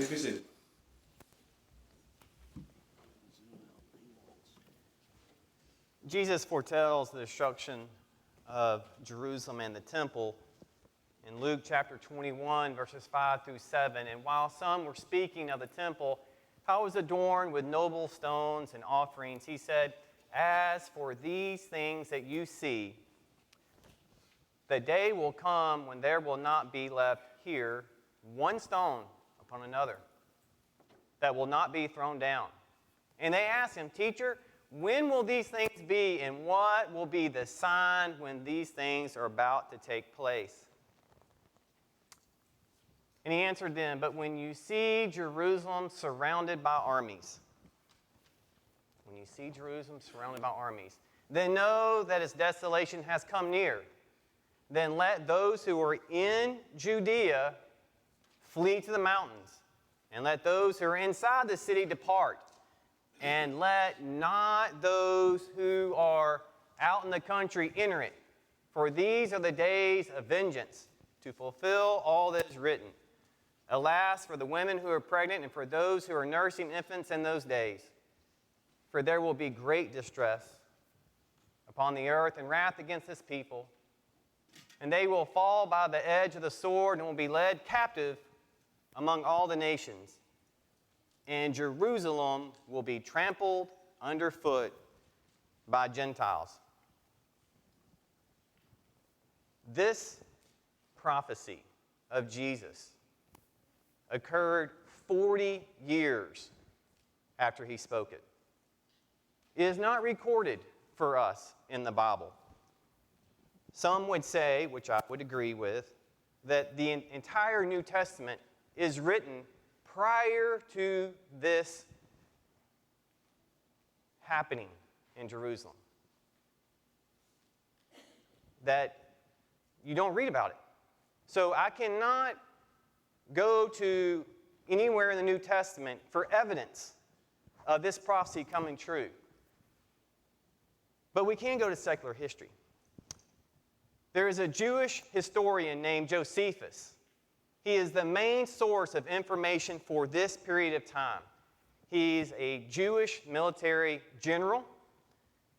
Please be seated. Jesus foretells the destruction of Jerusalem and the temple in Luke chapter 21, verses 5 through 7. And while some were speaking of the temple, how it was adorned with noble stones and offerings, he said, "As for these things that you see, the day will come when there will not be left here one stone upon another that will not be thrown down." And they asked him, "Teacher, when will these things be, and what will be the sign when these things are about to take place?" And he answered them, "But when you see Jerusalem surrounded by armies, then know that its desolation has come near. Then let those who are in Judea flee to the mountains, and let those who are inside the city depart. And let not those who are out in the country enter it. For these are the days of vengeance, to fulfill all that is written. Alas, for the women who are pregnant and for those who are nursing infants in those days. For there will be great distress upon the earth and wrath against this people. And they will fall by the edge of the sword and will be led captive among all the nations. And Jerusalem will be trampled underfoot by Gentiles." This prophecy of Jesus occurred 40 years after he spoke it. It is not recorded for us in the Bible. Some would say, which I would agree with, that the entire New Testament is written prior to this happening in Jerusalem. That you don't read about it. So I cannot go to anywhere in the New Testament for evidence of this prophecy coming true. But we can go to secular history. There is a Jewish historian named Josephus. He is the main source of information for this period of time. He's a Jewish military general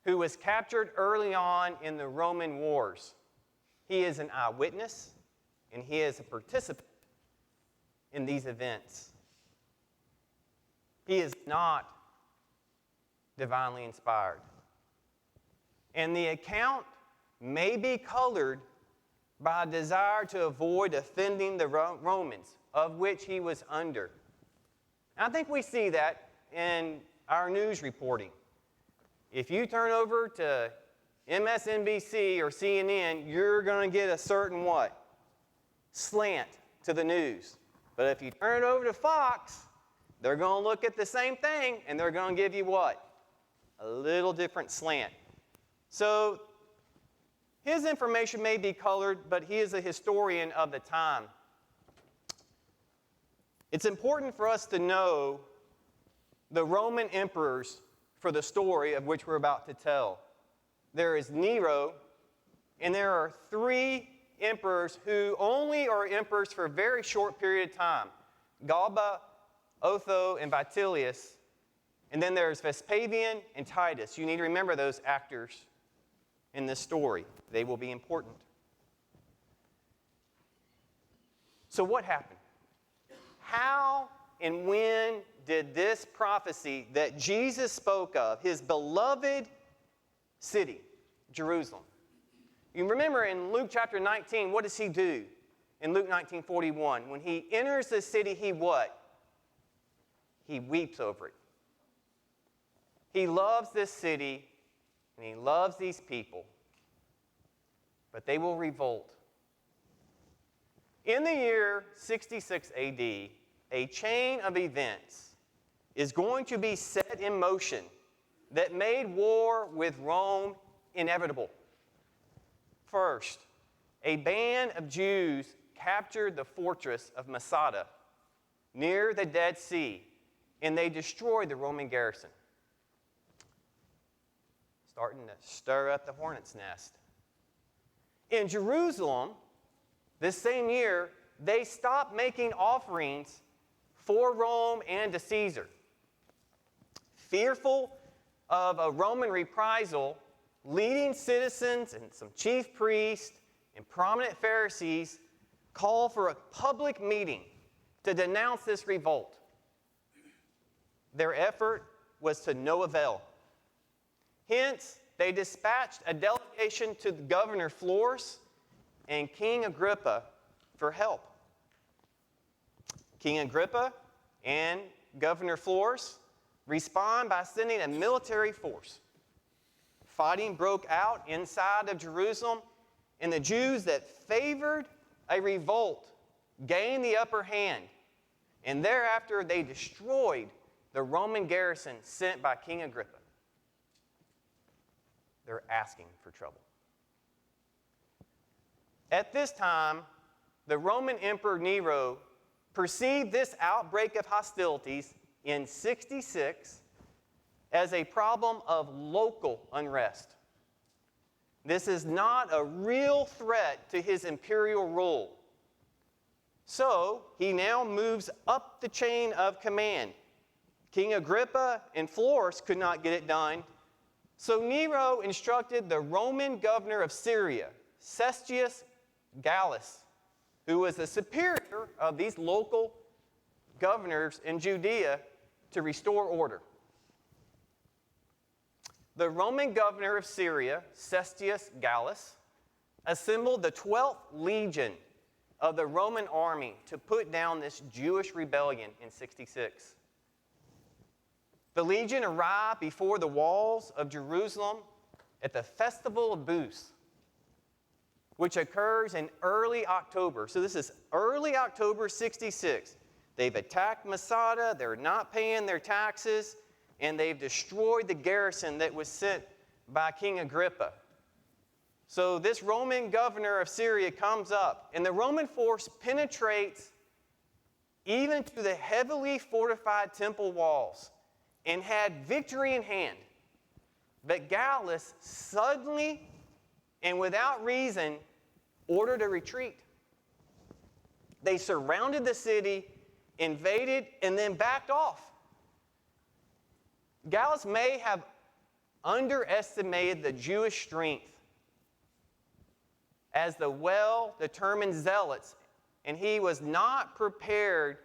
who was captured early on in the Roman wars. He is an eyewitness, and he is a participant in these events. He is not divinely inspired. And the account may be colored by a desire to avoid offending the Romans, of which he was under. And I think we see that in our news reporting. If you turn over to MSNBC or CNN, you're going to get a certain what? Slant to the news. But if you turn it over to Fox, they're going to look at the same thing, and they're going to give you what? A little different slant. So his information may be colored, but he is a historian of the time. It's important for us to know the Roman emperors for the story of which we're about to tell. There is Nero, and there are 3 emperors who only are emperors for a very short period of time. Galba, Otho, and Vitellius. And then there's Vespasian and Titus. You need to remember those actors in this story. They will be important. So what happened? How and when did this prophecy that Jesus spoke of, his beloved city, Jerusalem? You remember in Luke chapter 19, what does he do in Luke 19:41? When he enters the city, he what? He weeps over it. He loves this city, and he loves these people, but they will revolt. In the year 66 AD, a chain of events is going to be set in motion that made war with Rome inevitable. First, a band of Jews captured the fortress of Masada near the Dead Sea, and they destroyed the Roman garrison. Starting to stir up the hornet's nest. In Jerusalem, this same year, they stopped making offerings for Rome and to Caesar. Fearful of a Roman reprisal, leading citizens and some chief priests and prominent Pharisees call for a public meeting to denounce this revolt. Their effort was to no avail. Hence, they dispatched a delegation to the governor Florus and King Agrippa for help. King Agrippa and Governor Florus respond by sending a military force. Fighting broke out inside of Jerusalem, and the Jews that favored a revolt gained the upper hand, and thereafter they destroyed the Roman garrison sent by King Agrippa. They're asking for trouble. At this time, the Roman Emperor Nero perceived this outbreak of hostilities in 66 as a problem of local unrest. This is not a real threat to his imperial rule. So he now moves up the chain of command. King Agrippa and Florus could not get it done, so Nero instructed the Roman governor of Syria, Cestius Gallus, who was the superior of these local governors in Judea, to restore order. The Roman governor of Syria, Cestius Gallus, assembled the 12th legion of the Roman army to put down this Jewish rebellion in 66. The legion arrived before the walls of Jerusalem at the Festival of Booths, which occurs in early October. So this is early October 66. They've attacked Masada, they're not paying their taxes, and they've destroyed the garrison that was sent by King Agrippa. So this Roman governor of Syria comes up, and the Roman force penetrates even to the heavily fortified temple walls and had victory in hand. But Gallus suddenly and without reason ordered a retreat. They surrounded the city, invaded, and then backed off. Gallus may have underestimated the Jewish strength as the well-determined zealots, and he was not prepared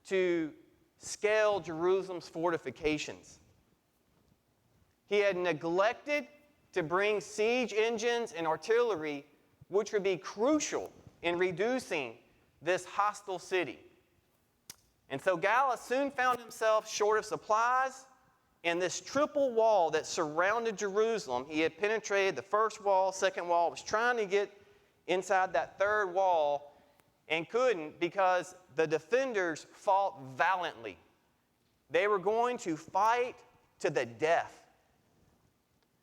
to scale Jerusalem's fortifications. He had neglected to bring siege engines and artillery, which would be crucial in reducing this hostile city. And so Gallus soon found himself short of supplies, and this triple wall that surrounded Jerusalem, he had penetrated the first wall, second wall, was trying to get inside that third wall and couldn't because the defenders fought valiantly. They were going to fight to the death.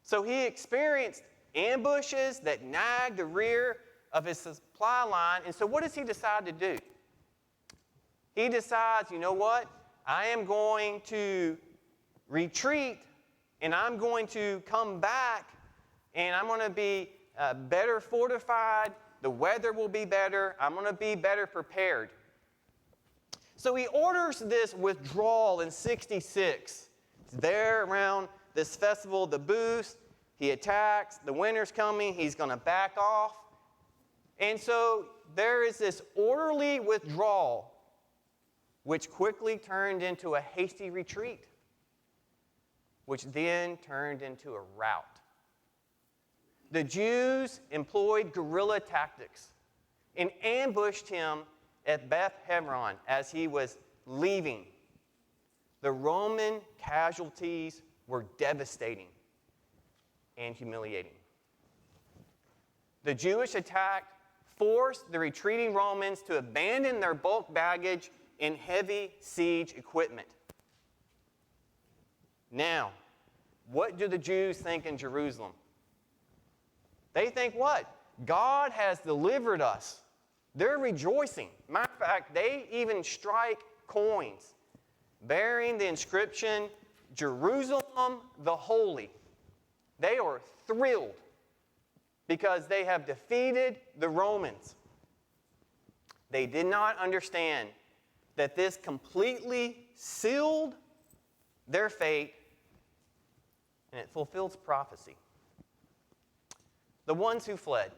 So he experienced ambushes that nagged the rear of his supply line. And so what does he decide to do? He decides, you know what? I am going to retreat, and I'm going to come back, and I'm going to be better fortified. The weather will be better. I'm going to be better prepared. So he orders this withdrawal in 66. It's there around this festival, the Booths. He attacks. The winter's coming. He's going to back off. And so there is this orderly withdrawal, which quickly turned into a hasty retreat, which then turned into a rout. The Jews employed guerrilla tactics and ambushed him at Beth Hebron as he was leaving. The Roman casualties were devastating and humiliating. The Jewish attack forced the retreating Romans to abandon their bulk baggage and heavy siege equipment. Now, what do the Jews think in Jerusalem? They think what? God has delivered us. They're rejoicing. Matter of fact, they even strike coins bearing the inscription, Jerusalem the Holy. They are thrilled because they have defeated the Romans. They did not understand that this completely sealed their fate, and it fulfills prophecy. The ones who fled.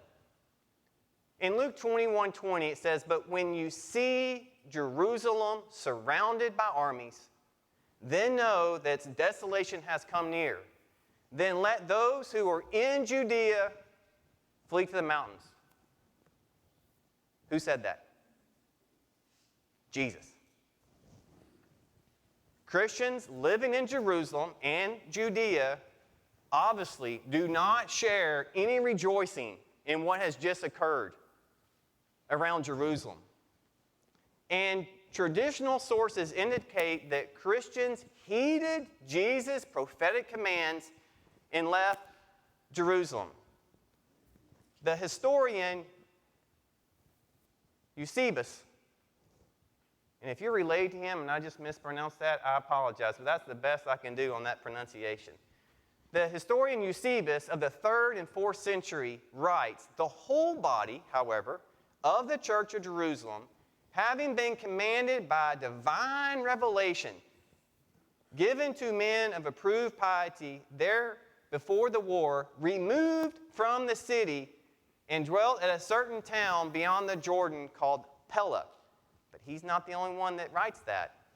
In Luke 21:20, it says, "But when you see Jerusalem surrounded by armies, then know that its desolation has come near. Then let those who are in Judea flee to the mountains." Who said that? Jesus. Christians living in Jerusalem and Judea obviously do not share any rejoicing in what has just occurred around Jerusalem. And traditional sources indicate that Christians heeded Jesus' prophetic commands and left Jerusalem. The historian Eusebius, and if you're related to him and I just mispronounced that, I apologize, but that's the best I can do on that pronunciation. The historian Eusebius of the 3rd and 4th century writes, "The whole body, however, of the church of Jerusalem, having been commanded by divine revelation, given to men of approved piety there before the war, removed from the city and dwelt at a certain town beyond the Jordan called Pella." But he's not the only one that writes that.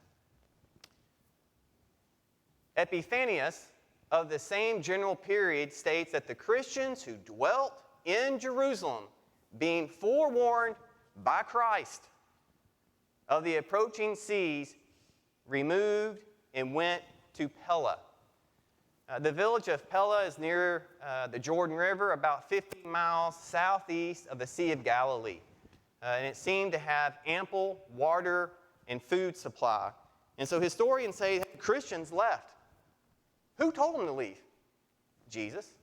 Epiphanius of the same general period states that the Christians who dwelt in Jerusalem, being forewarned by Christ of the approaching siege, removed and went to Pella. The village of Pella is near the Jordan River, about 15 miles southeast of the Sea of Galilee. And it seemed to have ample water and food supply. And so historians say that Christians left. Who told them to leave? Jesus.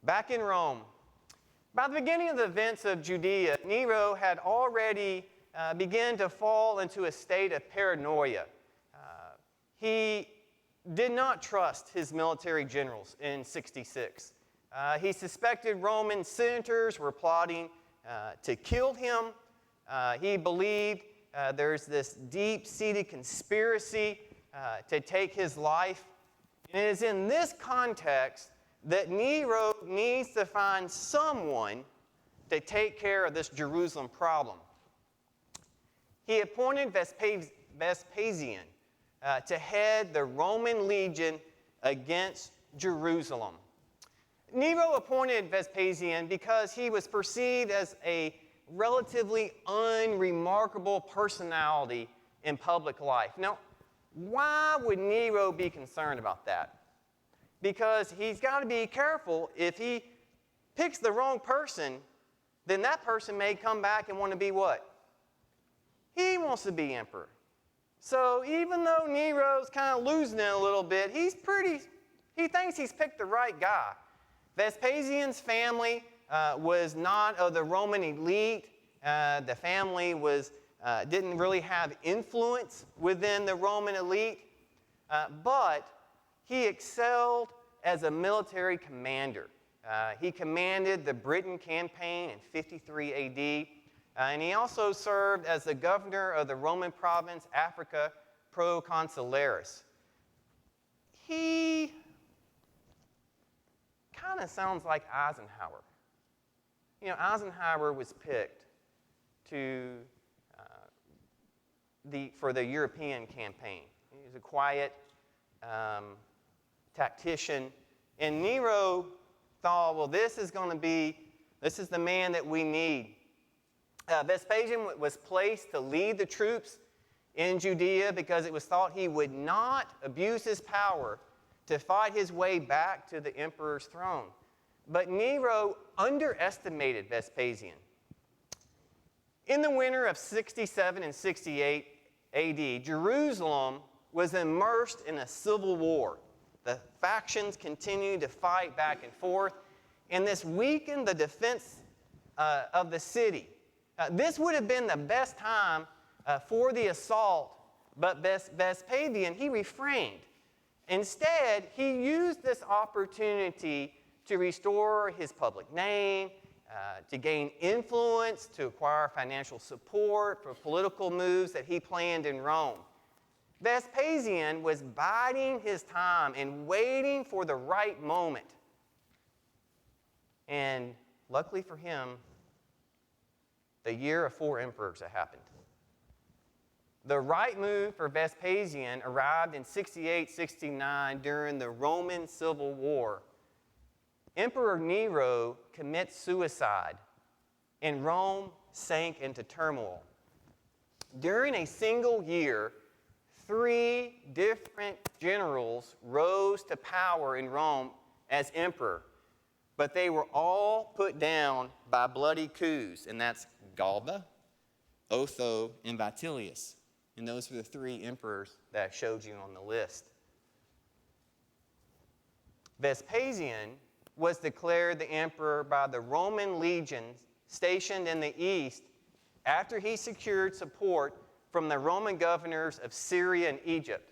Back in Rome, by the beginning of the events of Judea, Nero had already begun to fall into a state of paranoia. He did not trust his military generals in 66. He suspected Roman senators were plotting to kill him. He believed there's this deep-seated conspiracy to take his life. And it is in this context that Nero needs to find someone to take care of this Jerusalem problem. He appointed Vespasian to head the Roman legion against Jerusalem. Nero appointed Vespasian because he was perceived as a relatively unremarkable personality in public life. Now, why would Nero be concerned about that? Because he's got to be careful. If he picks the wrong person, then that person may come back and want to be what? He wants to be emperor. So even though Nero's kind of losing it a little bit, he thinks he's picked the right guy. Vespasian's family was not of the Roman elite. The family didn't really have influence within the Roman elite, but he excelled as a military commander. He commanded the Britain campaign in 53 AD, and he also served as the governor of the Roman province Africa Proconsularis. He kind of sounds like Eisenhower. You know, Eisenhower was picked for the European campaign. He was a quiet tactician, and Nero thought, well, this is the man that we need. Vespasian was placed to lead the troops in Judea because it was thought he would not abuse his power to fight his way back to the emperor's throne. But Nero underestimated Vespasian. In the winter of 67 and 68 AD, Jerusalem was immersed in a civil war. The factions continued to fight back and forth, and this weakened the defense of the city. This would have been the best time for the assault, but Vespasian, he refrained. Instead, he used this opportunity to restore his public name, to gain influence, to acquire financial support for political moves that he planned in Rome. Vespasian was biding his time and waiting for the right moment. And luckily for him, the year of 4 emperors had happened. The right move for Vespasian arrived in 68-69 during the Roman Civil War. Emperor Nero commits suicide, and Rome sank into turmoil. During a single year, 3 different generals rose to power in Rome as emperor, but they were all put down by bloody coups, and that's Galba, Otho, and Vitellius. And those were the 3 emperors that I showed you on the list. Vespasian was declared the emperor by the Roman legions stationed in the east after he secured support from the Roman governors of Syria and Egypt.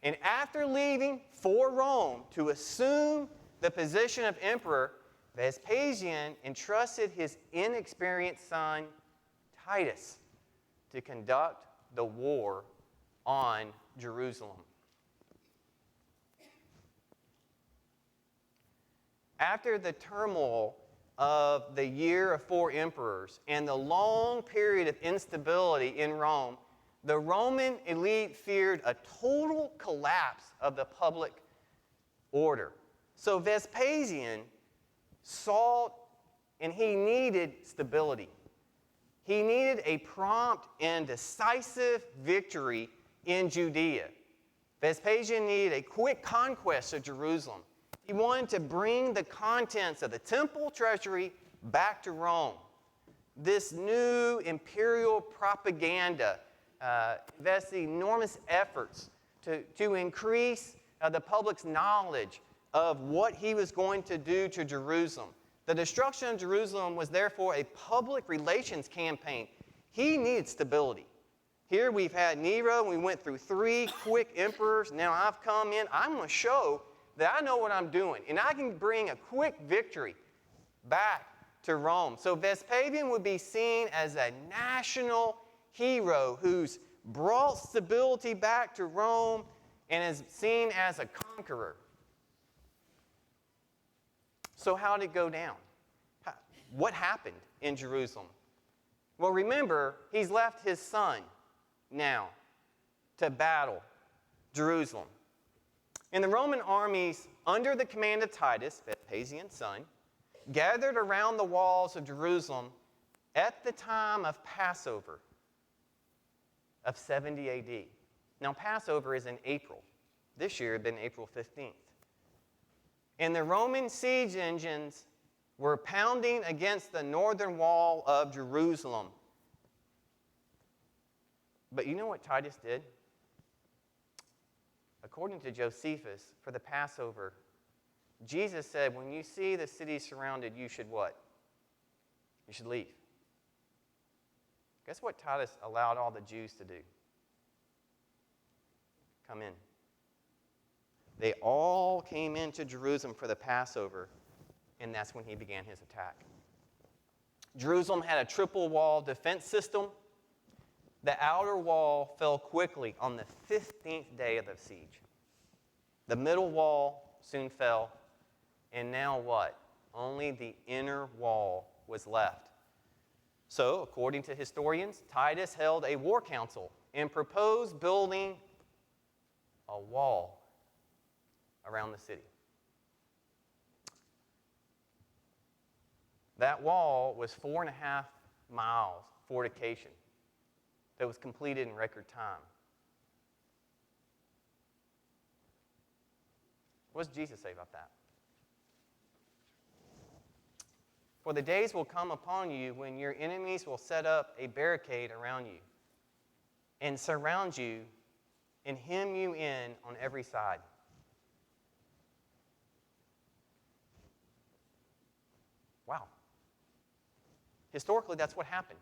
And after leaving for Rome to assume the position of emperor, Vespasian entrusted his inexperienced son, Titus, to conduct the war on Jerusalem. After the turmoil of the year of 4 emperors and the long period of instability in Rome, the Roman elite feared a total collapse of the public order. So Vespasian sought and he needed stability. He needed a prompt and decisive victory in Judea. Vespasian needed a quick conquest of Jerusalem. He wanted to bring the contents of the temple treasury back to Rome. This new imperial propaganda invested enormous efforts to increase the public's knowledge of what he was going to do to Jerusalem. The destruction of Jerusalem was therefore a public relations campaign. He needed stability. Here we've had Nero, and we went through 3 quick emperors. Now I've come in. I'm going to show that I know what I'm doing, and I can bring a quick victory back to Rome. So Vespasian would be seen as a national hero who's brought stability back to Rome and is seen as a conqueror. So how did it go down? What happened in Jerusalem? Well, remember, he's left his son now to battle Jerusalem. And the Roman armies, under the command of Titus, Vespasian's son, gathered around the walls of Jerusalem at the time of Passover of 70 AD. Now, Passover is in April. This year had been April 15th. And the Roman siege engines were pounding against the northern wall of Jerusalem. But you know what Titus did? According to Josephus, for the Passover, Jesus said, when you see the city surrounded, you should what? You should leave. Guess what Titus allowed all the Jews to do? Come in. They all came into Jerusalem for the Passover, and that's when he began his attack. Jerusalem had a triple wall defense system. The outer wall fell quickly on the 15th day of the siege. The middle wall soon fell, and now what? Only the inner wall was left. So, according to historians, Titus held a war council and proposed building a wall around the city. That wall was 4.5 miles fortification that was completed in record time. What does Jesus say about that? For the days will come upon you when your enemies will set up a barricade around you and surround you and hem you in on every side. Wow. Historically, that's what happened.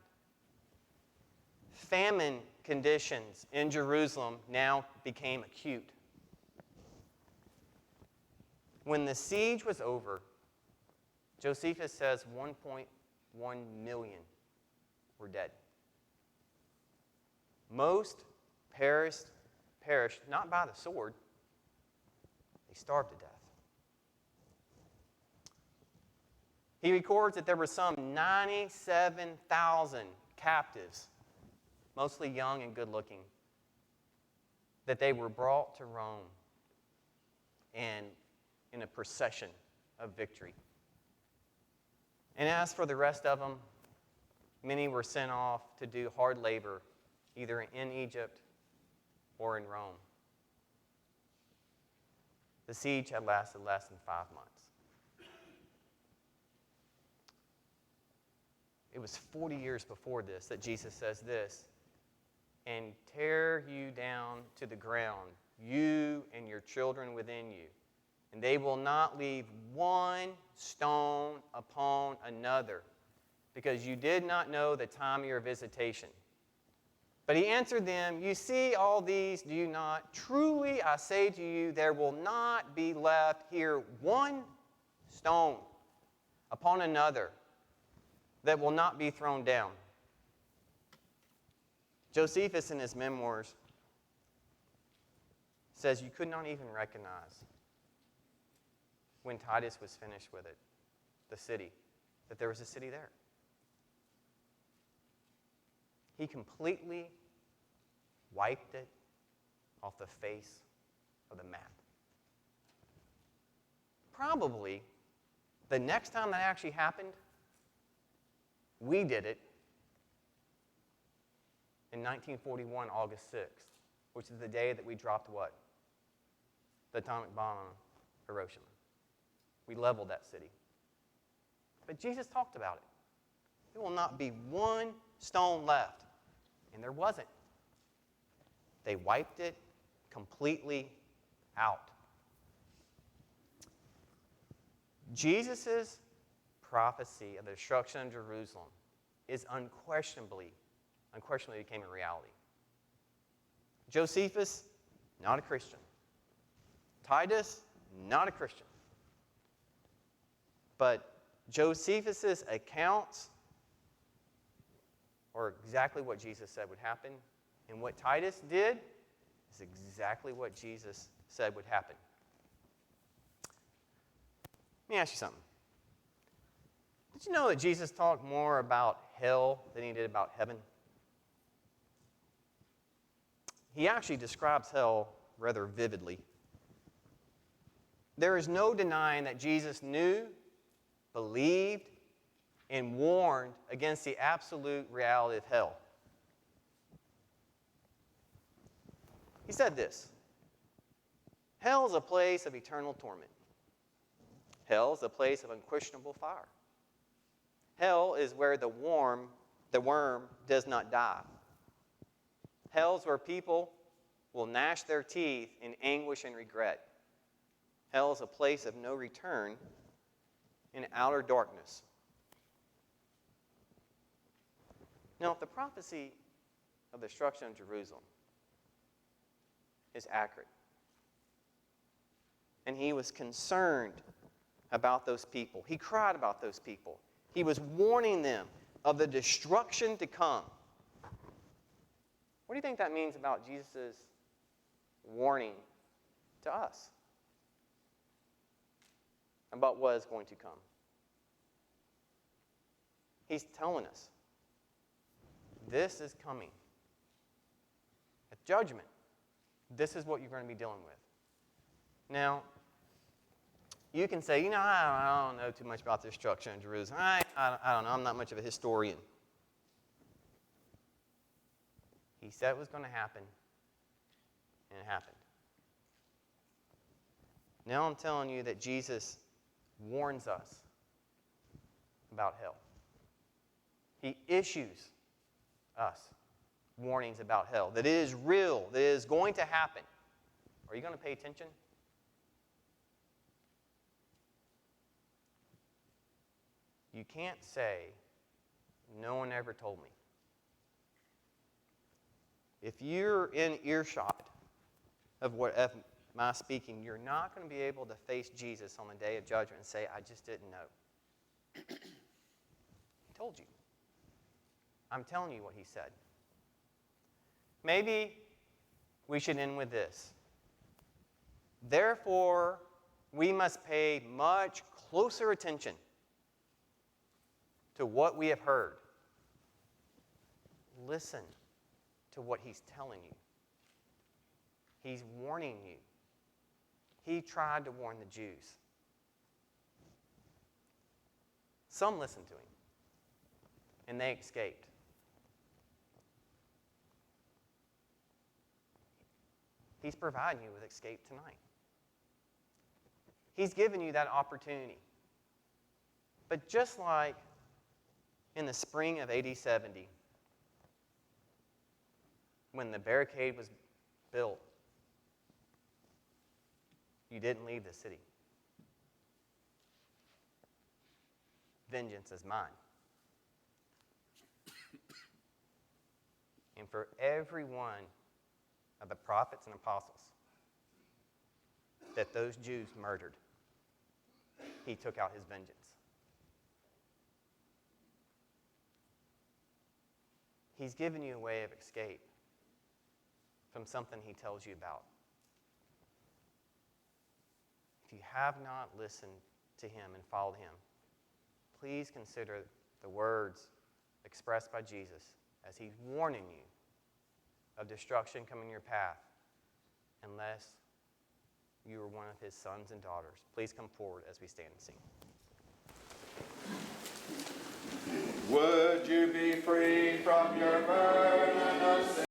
Famine conditions in Jerusalem now became acute. When the siege was over, Josephus says 1.1 million were dead. Most perished not by the sword, they starved to death. He records that there were some 97,000 captives, mostly young and good-looking, that they were brought to Rome and in a procession of victory. And as for the rest of them, many were sent off to do hard labor, either in Egypt or in Rome. The siege had lasted less than 5 months. It was 40 years before this that Jesus says this, and tear you down to the ground, you and your children within you, and they will not leave one stone upon another, because you did not know the time of your visitation. But he answered them, you see all these, do you not? Truly I say to you, there will not be left here one stone upon another that will not be thrown down. Josephus, in his memoirs, says you could not even recognize, when Titus was finished with it, the city, that there was a city there. He completely wiped it off the face of the map. Probably the next time that actually happened, we did it in 1941, August 6th, which is the day that we dropped what? The atomic bomb on Hiroshima. We leveled that city. But Jesus talked about it. There will not be one stone left. And there wasn't. They wiped it completely out. Jesus' prophecy of the destruction of Jerusalem is unquestionably became a reality. Josephus, not a Christian. Titus, not a Christian. But Josephus' accounts are exactly what Jesus said would happen, and what Titus did is exactly what Jesus said would happen. Let me ask you something. Did you know that Jesus talked more about hell than he did about heaven? He actually describes hell rather vividly. There is no denying that Jesus knew, believed, and warned against the absolute reality of hell. He said this: hell is a place of eternal torment. Hell is a place of unquestionable fire. Hell is where the worm does not die. Hell is where people will gnash their teeth in anguish and regret. Hell is a place of no return in outer darkness. Now, if the prophecy of the destruction of Jerusalem is accurate, and he was concerned about those people, he cried about those people, he was warning them of the destruction to come. What do you think that means about Jesus' warning to us about what is going to come? He's telling us this is coming. At judgment, this is what you're going to be dealing with. Now, you can say, I don't know too much about the destruction of Jerusalem. I don't know. I'm not much of a historian. He said it was going to happen, and it happened. Now I'm telling you that Jesus warns us about hell. He issues us warnings about hell, that it is real, that it is going to happen. Are you going to pay attention? You can't say, no one ever told me. If you're in earshot of my speaking, you're not going to be able to face Jesus on the day of judgment and say, I just didn't know. He told you. I'm telling you what he said. Maybe we should end with this. Therefore, we must pay much closer attention to what we have heard. Listen to what he's telling you. He's warning you. He tried to warn the Jews. Some listened to him, and they escaped. He's providing you with escape tonight. He's given you that opportunity. But just like in the spring of AD 70, when the barricade was built, you didn't leave the city. Vengeance is mine. And for every one of the prophets and apostles that those Jews murdered, he took out his vengeance. He's given you a way of escape from something he tells you about. If you have not listened to him and followed him, please consider the words expressed by Jesus as he's warning you of destruction coming your path unless you are one of his sons and daughters. Please come forward as we stand and sing. Would you be free from your burden of sin?